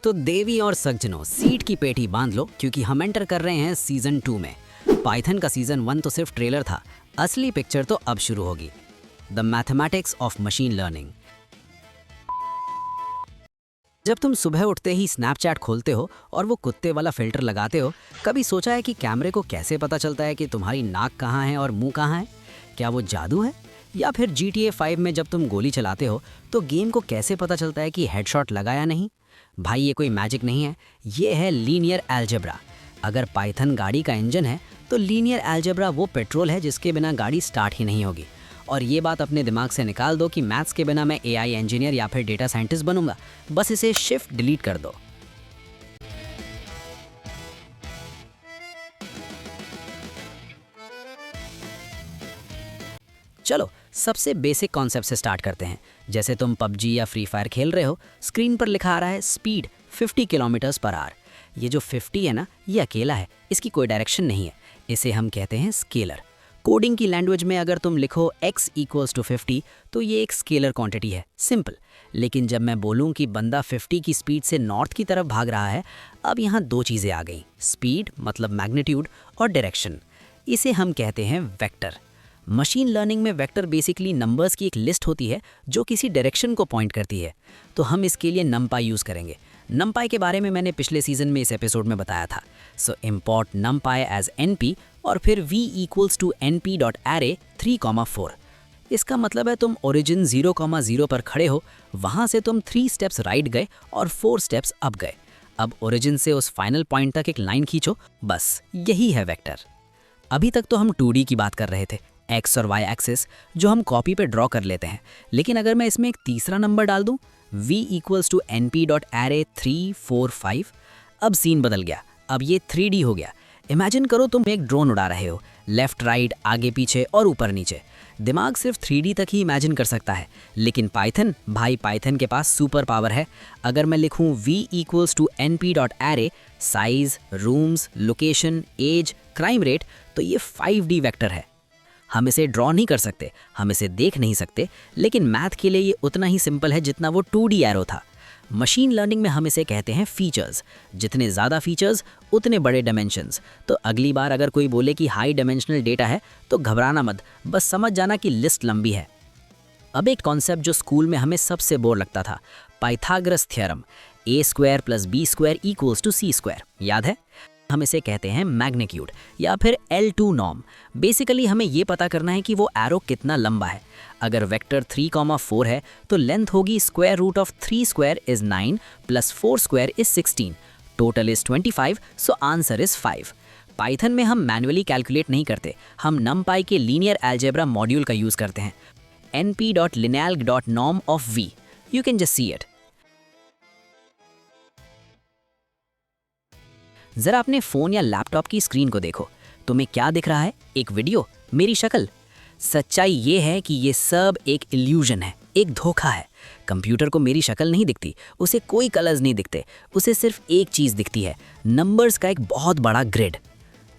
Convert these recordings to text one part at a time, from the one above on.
तो देवी और सज्जनों, सीट की पेटी बांध लो क्योंकि हम एंटर कर रहे हैं सीजन 2 में। पाइथन का सीजन 1 तो सिर्फ ट्रेलर था, असली पिक्चर तो अब शुरू होगी। The mathematics of machine learning. जब तुम सुबह उठते ही स्नैपचैट खोलते हो और वो कुत्ते वाला फिल्टर लगाते हो, कभी सोचा है कि कैमरे को कैसे पता चलता है कि तुम्हारी नाक कहाँ है और मुंह कहाँ है? क्या वो जादू है? या फिर GTA 5 में जब तुम गोली चलाते हो तो गेम को कैसे पता चलता है कि हेडशॉट लगा या नहीं? भाई ये कोई मैजिक नहीं है, ये है लीनियर अलजेब्रा। अगर पाइथन गाड़ी का इंजन है तो लीनियर अलजेब्रा वो पेट्रोल है जिसके बिना गाड़ी स्टार्ट ही नहीं होगी। और ये बात अपने दिमाग से निकाल दो कि मैथ्स के बिना मैं AI इंजीनियर या फिर डेटा साइंटिस्ट बनूंगा। बस इसे शिफ्ट डिलीट कर दो। चलो सबसे बेसिक कॉन्सेप्ट से स्टार्ट करते हैं। जैसे तुम PUBG या फ्री फायर खेल रहे हो, स्क्रीन पर लिखा आ रहा है स्पीड 50 किलोमीटर्स पर आवर। ये जो 50 है ना, ये अकेला है, इसकी कोई डायरेक्शन नहीं है। इसे हम कहते हैं स्केलर। कोडिंग की लैंग्वेज में अगर तुम लिखो x = 50 तो ये एक स्केलर क्वांटिटी है, सिंपल। लेकिन जब मैं बोलूं कि बंदा 50 की स्पीड से नॉर्थ की तरफ भाग रहा है, अब यहाँ दो चीज़ें आ गई, स्पीड मतलब मैग्नीट्यूड और डायरेक्शन। इसे हम कहते हैं वेक्टर। मशीन लर्निंग में वेक्टर बेसिकली नंबर्स की एक लिस्ट होती है जो किसी डायरेक्शन को पॉइंट करती है। तो हम इसके लिए numpy यूज़ करेंगे। numpy के बारे में मैंने पिछले सीजन में इस एपिसोड में बताया था। So import numpy as np और फिर v = np.array 3,4। इसका मतलब है तुम ओरिजिन 0,0 पर खड़े हो, वहाँ से तुम 3 स्टेप्स राइट गए और 4 स्टेप्स अप गए। अब ओरिजिन से उस फाइनल पॉइंट तक एक लाइन खींचो, बस यही है वेक्टर। अभी तक तो हम 2D की बात कर रहे थे, एक्स और वाई एक्सिस जो हम कॉपी पे ड्रॉ कर लेते हैं। लेकिन अगर मैं इसमें एक तीसरा नंबर डाल दूं, v = np.array 345, अब सीन बदल गया, अब ये 3D हो गया। इमेजिन करो तुम एक ड्रोन उड़ा रहे हो, लेफ्ट राइट आगे पीछे और ऊपर नीचे। दिमाग सिर्फ 3D तक ही इमेजिन कर सकता है, लेकिन पाइथन, भाई पाइथन के पास सुपर पावर है। अगर मैं लिखूं v = np.array size, rooms, location, age, crime rate, तो ये 5D वेक्टर है। हम इसे ड्रॉ नहीं कर सकते, हम इसे देख नहीं सकते, लेकिन मैथ के लिए ये उतना ही सिंपल है जितना वो 2D एरो था। मशीन लर्निंग में हम इसे कहते हैं फीचर्स। जितने ज़्यादा फीचर्स उतने बड़े डायमेंशंस। तो अगली बार अगर कोई बोले कि हाई डायमेंशनल डेटा है तो घबराना मत, बस समझ जाना कि लिस्ट लंबी है। अब एक कॉन्सेप्ट जो स्कूल में हमें सबसे बोर लगता था, Pythagoras theorem, a² + b² = c², याद है? हम इसे कहते हैं मैग्नीट्यूड या फिर L2 नॉर्म। बेसिकली हमें ये पता करना है कि वो एरो कितना लंबा है। अगर वेक्टर 3,4 है तो लेंथ होगी √3² = 9 + 4² = 16, total is 25, so answer is 5। Python में हम मैन्युअली कैलकुलेट नहीं करते, हम numpy के लीनियर अलजेब्रा मॉड्यूल का यूज़ करते हैं, np.lineal.norm of v। You can just see it. जरा अपने फ़ोन या लैपटॉप की स्क्रीन को देखो, तुम्हें क्या दिख रहा है? एक वीडियो, मेरी शक्ल? सच्चाई ये है कि ये सब एक इल्यूजन है, एक धोखा है। कंप्यूटर को मेरी शक्ल नहीं दिखती, उसे कोई कलर्स नहीं दिखते, उसे सिर्फ एक चीज़ दिखती है, नंबर्स का एक बहुत बड़ा ग्रिड।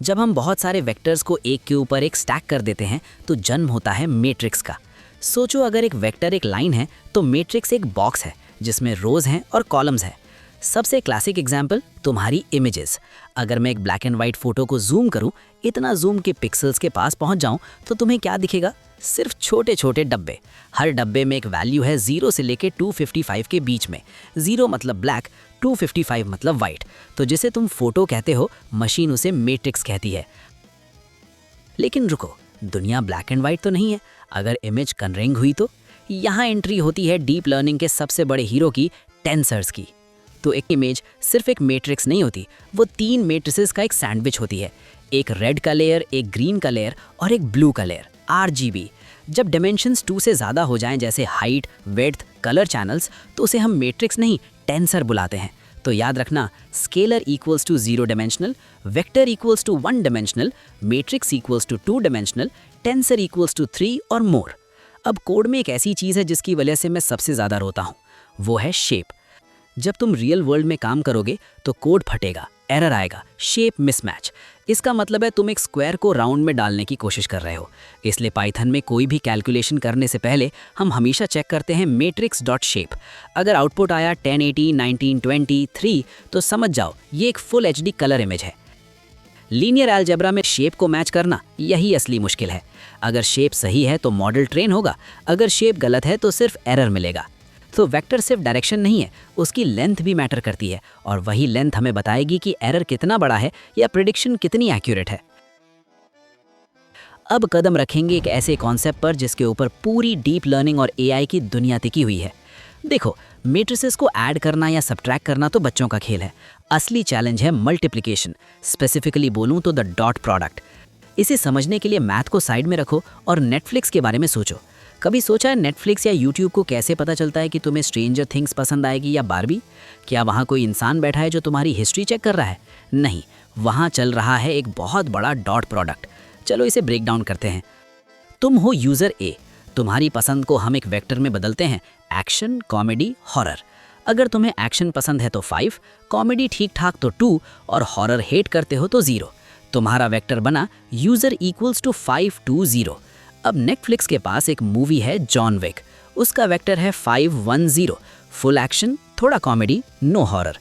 जब हम बहुत सारे वेक्टर्स को एक के ऊपर एक स्टैक कर देते हैं तो जन्म होता है मैट्रिक्स का। सोचो अगर एक वेक्टर एक लाइन है तो मैट्रिक्स एक बॉक्स है जिसमें रोज हैं और कॉलम्स हैं। सबसे क्लासिक एग्जाम्पल तुम्हारी इमेजेस। अगर मैं एक ब्लैक एंड वाइट फोटो को जूम करूं, इतना जूम के पिक्सल्स के पास पहुंच जाऊं, तो तुम्हें क्या दिखेगा? सिर्फ छोटे छोटे डब्बे। हर डब्बे में एक वैल्यू है 0 से लेके 255 के बीच में। 0 मतलब ब्लैक, 255 मतलब वाइट। तो जिसे तुम फोटो कहते हो, मशीन उसे मैट्रिक्स कहती है। लेकिन रुको, दुनिया ब्लैक एंड वाइट तो नहीं है। अगर इमेज कन्वरिंग हुई तो यहाँ एंट्री होती है डीप लर्निंग के सबसे बड़े हीरो की, टेंसर्स की। तो एक इमेज सिर्फ एक मैट्रिक्स नहीं होती, वो 3 मैट्रिसेस का एक सैंडविच होती है। एक रेड का लेयर, एक ग्रीन का लेयर और एक ब्लू का लेयर, RGB। जब डायमेंशंस 2 से ज़्यादा हो जाएं, जैसे हाइट, विड्थ, कलर चैनल्स, तो उसे हम मैट्रिक्स नहीं टेंसर बुलाते हैं। तो याद रखना, scalar = 0 dimensional, vector = 1 dimensional, matrix = 2 dimensional, tensor = 3 और मोर। अब कोड में एक ऐसी चीज़ है जिसकी वजह से मैं सबसे ज़्यादा रोता हूँ, वो है शेप। जब तुम रियल वर्ल्ड में काम करोगे तो कोड फटेगा, एरर आएगा, शेप मिसमैच। इसका मतलब है तुम एक स्क्वायर को राउंड में डालने की कोशिश कर रहे हो। इसलिए पाइथन में कोई भी कैलकुलेशन करने से पहले हम हमेशा चेक करते हैं मैट्रिक्स डॉट शेप। अगर आउटपुट आया 1080, 1920, 3 तो समझ जाओ ये एक फुल एचडी कलर इमेज है। लीनियर अलजेब्रा में शेप को मैच करना यही असली मुश्किल है। अगर शेप सही है तो मॉडल ट्रेन होगा, अगर शेप गलत है तो सिर्फ एरर मिलेगा। तो वेक्टर सिर्फ डायरेक्शन नहीं है, उसकी लेंथ भी मैटर करती है, और वही लेंथ हमें बताएगी कि एरर कितना बड़ा है या प्रेडिक्शन कितनी एक्यूरेट है। अब कदम रखेंगे एक ऐसे कॉन्सेप्ट पर जिसके ऊपर पूरी डीप लर्निंग और एआई की दुनिया टिकी हुई है। देखो, मैट्रिसेस को ऐड करना या सब्ट्रैक्ट करना तो बच्चों का खेल है। असली चैलेंज है मल्टीप्लिकेशन, स्पेसिफिकली बोलूं तो द डॉट प्रोडक्ट। इसे समझने के लिए मैथ को साइड में रखो और नेटफ्लिक्स के बारे में सोचो। कभी सोचा है नेटफ्लिक्स या यूट्यूब को कैसे पता चलता है कि तुम्हें स्ट्रेंजर थिंग्स पसंद आएगी या बारबी? क्या वहाँ कोई इंसान बैठा है जो तुम्हारी हिस्ट्री चेक कर रहा है? नहीं, वहाँ चल रहा है एक बहुत बड़ा डॉट प्रोडक्ट। चलो इसे ब्रेक डाउन करते हैं। तुम हो यूज़र ए, तुम्हारी पसंद को हम एक वेक्टर में बदलते हैं, एक्शन, कॉमेडी, हॉरर। अगर तुम्हें एक्शन पसंद है तो 5, कॉमेडी ठीक ठाक तो 2 और हॉरर हेट करते हो तो 0। तुम्हारा वेक्टर बना यूज़र इक्वल्स टू 5 2 0। अब नेटफ्लिक्स के पास एक मूवी है जॉन विक, उसका वेक्टर है 5 1 0, फुल एक्शन, थोड़ा कॉमेडी, नो हॉरर।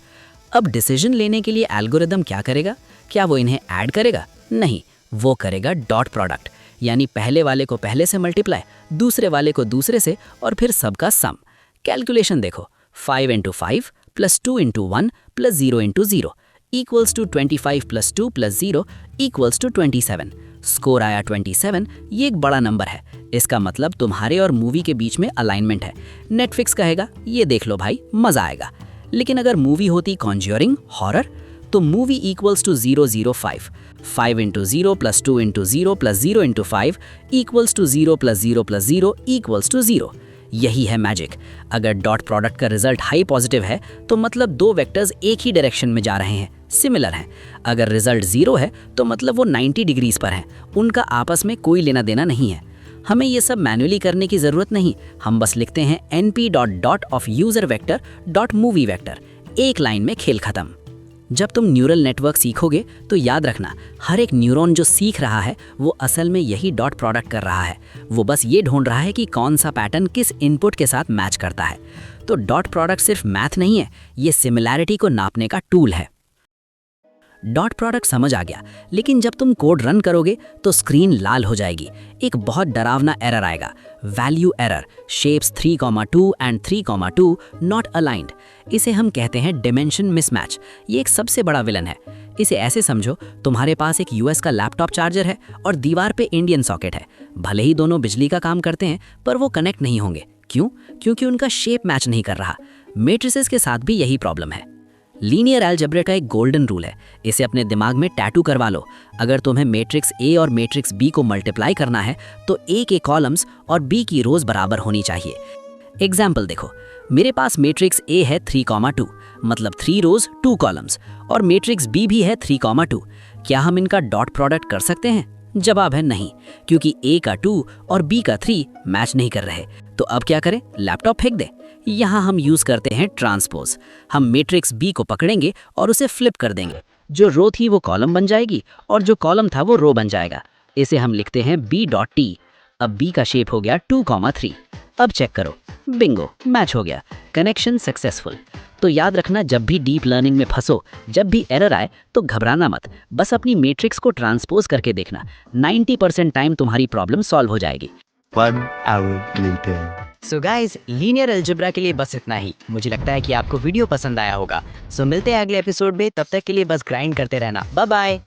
अब डिसीजन लेने के लिए एल्गोरिदम क्या करेगा? क्या वो इन्हें ऐड करेगा? नहीं, वो करेगा डॉट प्रोडक्ट, यानी पहले वाले को पहले से मल्टीप्लाई, दूसरे वाले को दूसरे से, और फिर सबका सम। कैलकुलेशन देखो, 5 × 5 + 2 × 1 + 0 × 0 equals to 25 + 2 + 0 equals to 27। Score आया 27। ये एक बड़ा नंबर है, इसका मतलब तुम्हारे और मूवी के बीच में अलाइनमेंट है। नेटफ्लिक्स कहेगा ये देख लो भाई, मज़ा आएगा। लेकिन अगर मूवी होती कॉन्ज्यूरिंग, हॉरर, तो movie equals to 005, 5 × 0 + 2 × 0 + 0 × 5 equals to 0 + 0 + 0 equals to 0। यही है मैजिक। अगर डॉट प्रोडक्ट का रिजल्ट हाई पॉजिटिव है तो मतलब दो वेक्टर्स एक ही डायरेक्शन में जा रहे हैं, सिमिलर हैं। अगर रिजल्ट 0 है तो मतलब वो 90 डिग्रीज पर हैं, उनका आपस में कोई लेना देना नहीं है। हमें ये सब मैन्युअली करने की ज़रूरत नहीं, हम बस लिखते हैं np.of_user_vector.movie_vector, एक लाइन में खेल खत्म। जब तुम न्यूरल नेटवर्क सीखोगे तो याद रखना, हर एक न्यूरॉन जो सीख रहा है वो असल में यही डॉट प्रोडक्ट कर रहा है। वो बस ये ढूंढ रहा है कि कौन सा पैटर्न किस इनपुट के साथ मैच करता है। तो डॉट प्रोडक्ट सिर्फ मैथ नहीं है, ये सिमिलैरिटी को नापने का टूल है। डॉट प्रोडक्ट समझ आ गया, लेकिन जब तुम कोड रन करोगे तो स्क्रीन लाल हो जाएगी। एक बहुत डरावना एरर आएगा, value error, shapes 3,2 and 3,2 not aligned. इसे हम कहते हैं डिमेंशन मिसमैच। ये एक सबसे बड़ा विलन है। इसे ऐसे समझो, तुम्हारे पास एक यूएस का लैपटॉप चार्जर है और दीवार पे इंडियन सॉकेट है। भले ही दोनों बिजली का काम करते हैं, पर वो कनेक्ट नहीं होंगे। क्यों? क्योंकि उनका शेप मैच नहीं कर रहा। मैट्रिसेस के साथ भी यही प्रॉब्लम है। लीनियर अलजेब्रा का एक गोल्डन रूल है, इसे अपने दिमाग में टैटू करवा लो। अगर तुम्हें मैट्रिक्स ए और मैट्रिक्स बी को मल्टीप्लाई करना है तो ए के कॉलम्स और बी की रोज बराबर होनी चाहिए। एग्जाम्पल देखो, मेरे पास मैट्रिक्स ए है 3,2, मतलब 3 रोज 2 कॉलम्स, और मैट्रिक्स बी भी है 3,2। क्या हम इनका डॉट प्रोडक्ट कर सकते हैं? जवाब है नहीं, क्योंकि ए का 2 और बी का 3 मैच नहीं कर रहे। तो अब क्या करें? लैपटॉप फेंक दे? यहाँ हम यूज करते हैं ट्रांसपोज। हम मैट्रिक्स बी को पकड़ेंगे और उसे फ्लिप कर देंगे। जो रो थी वो कॉलम बन जाएगी और जो कॉलम था वो रो बन जाएगा। इसे हम लिखते हैं b.t। अब b का शेप हो गया 2,3। अब चेक करो, बिंगो, मैच हो गया, कनेक्शन सक्सेसफुल। तो याद रखना, जब भी डीप लर्निंग में फंसो, जब भी एरर आए तो घबराना मत, बस अपनी मैट्रिक्स को ट्रांसपोज करके देखना। 90% टाइम तुम्हारी प्रॉब्लम सॉल्व हो जाएगी। 1 hour later. So guys, linear algebra के लिए बस इतना ही। मुझे लगता है कि आपको वीडियो पसंद आया होगा। सो मिलते हैं अगले एपिसोड में, तब तक के लिए बस ग्राइंड करते रहना। Bye bye.